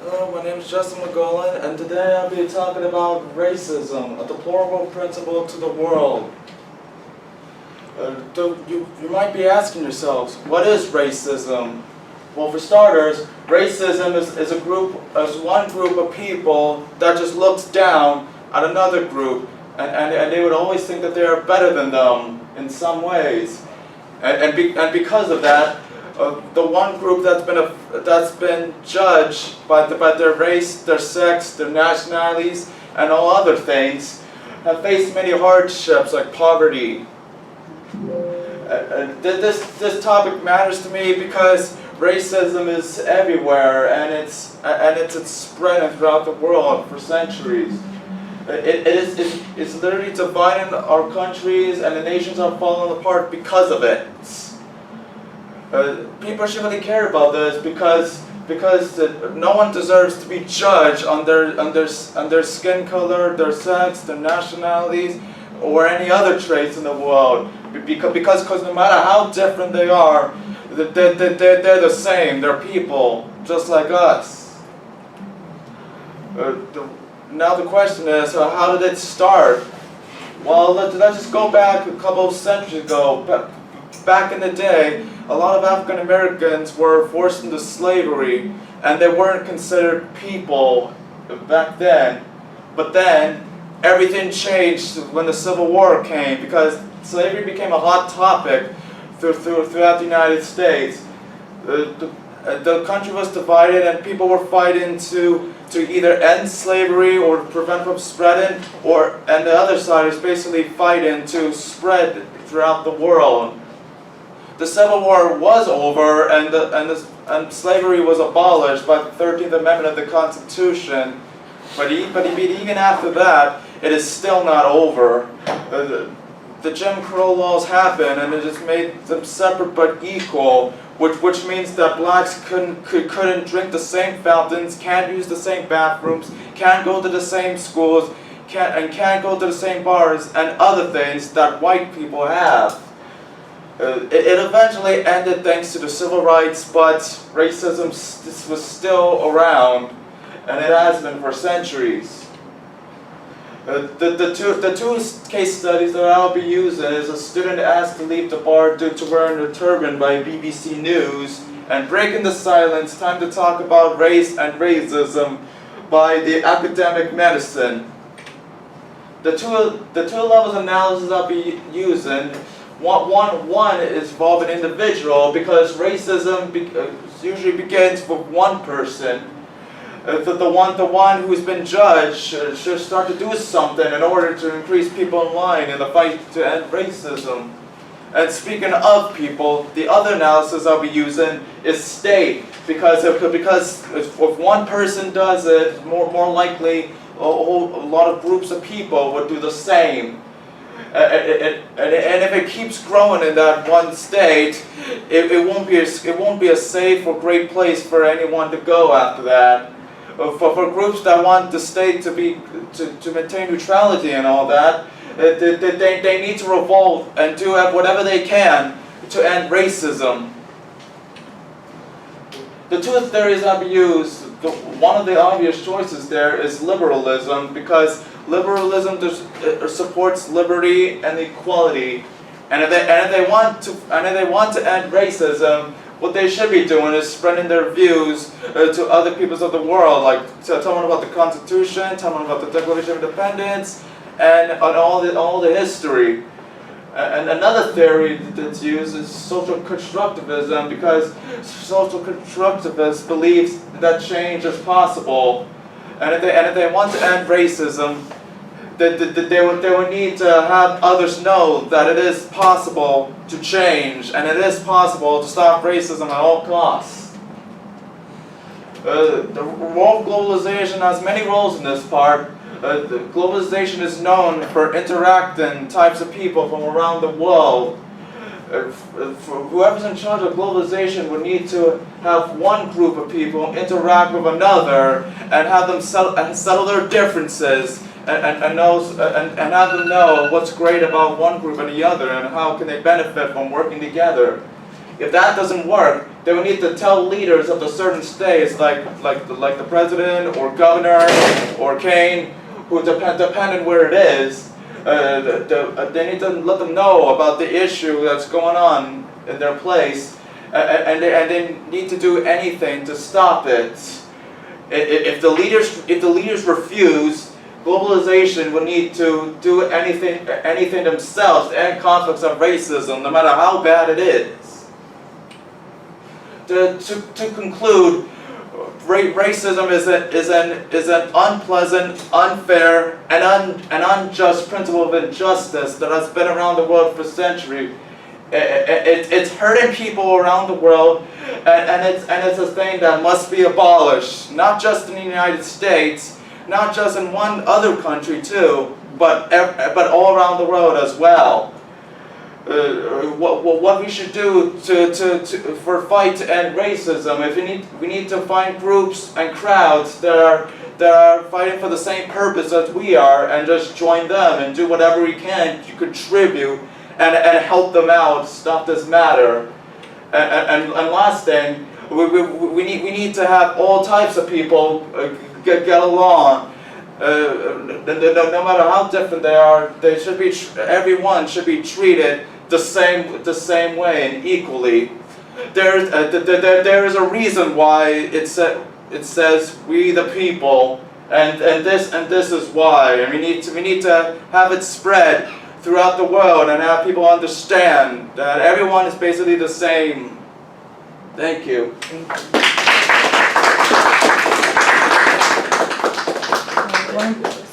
Hello, my name is Justin McGolan, and today I'll be talking about racism, a deplorable principle to the world. You might be asking yourselves, what is racism? Well, for starters, racism is one group of people that just looks down at another group, and they would always think that they are better than them in some ways, and because of that, the one group that's been judged by their race, their sex, their nationalities, and all other things, have faced many hardships like poverty. This topic matters to me because racism is everywhere, and it's spreading throughout the world for centuries. It's literally dividing our countries, and the nations are falling apart because of it. People should really care about this because no one deserves to be judged on their skin color, their sex, their nationalities, or any other traits in the world. Because no matter how different they are, they're the same. They're people just like us. Now the question is, how did it start? Well, let's just go back a couple of centuries ago. Back in the day, a lot of African Americans were forced into slavery, and they weren't considered people back then. But then, everything changed when the Civil War came, because slavery became a hot topic throughout the United States. The country was divided, and people were fighting to either end slavery or prevent from spreading, and the other side is basically fighting to spread throughout the world. The Civil War was over, and slavery was abolished by the 13th Amendment of the Constitution. But even after that, it is still not over. The Jim Crow laws happened, and it just made them separate but equal, which means that blacks couldn't drink the same fountains, can't use the same bathrooms, can't go to the same schools, can't go to the same bars, and other things that white people have. It eventually ended thanks to the civil rights, but racism was still around, and it has been for centuries. The two case studies that I'll be using is a student asked to leave the bar due to wearing a turban by BBC News, and Breaking the Silence, Time to Talk About Race and Racism by the Academic Medicine. The two levels of analysis I'll be using. One is involve an individual, because racism usually begins with one person. The one who's been judged should start to do something in order to increase people in line in the fight to end racism. And speaking of people, the other analysis I'll be using is state, because if one person does it, more likely a lot of groups of people would do the same. And if it keeps growing in that one state, it won't be a safe or great place for anyone to go after that. For groups that want the state to maintain neutrality and all that, they need to revolt and do whatever they can to end racism. The two theories I've used, one of the obvious choices there is liberalism, because liberalism supports liberty and equality, and if they want to end racism, what they should be doing is spreading their views to other peoples of the world, like tell them about the Constitution, tell them about the Declaration of Independence, and all the history. And another theory that's used is social constructivism, because social constructivists believe that change is possible, and if they want to end racism, they would need to have others know that it is possible to change, and it is possible to stop racism at all costs. The role of globalization has many roles in this part. Globalization is known for interacting types of people from around the world. Whoever's in charge of globalization would need to have one group of people interact with another and have them settle their differences and have them know what's great about one group and the other, and how can they benefit from working together. If that doesn't work, then we need to tell leaders of the certain states, like the president or governor or king, who depending where it is, they need to let them know about the issue that's going on in their place, and they need to do anything to stop it. If the leaders refuse, globalization will need to do anything themselves to end conflicts of racism, no matter how bad it is. To conclude, racism is an unpleasant, unfair, and unjust principle of injustice that has been around the world for centuries. It's hurting people around the world, and it's a thing that must be abolished, not just in the United States, not just in one other country too, but all around the world as well. What we should do for fight to end racism, we need to find groups and crowds that are fighting for the same purpose as we are, and just join them and do whatever we can to contribute and help them out, stop this matter. And last thing, we need to have all types of people get along. No matter how different they are, everyone should be treated the same way and equally. There is a reason why it says we the people, and this is why. And we need to have it spread throughout the world and have people understand that everyone is basically the same. Thank you. One.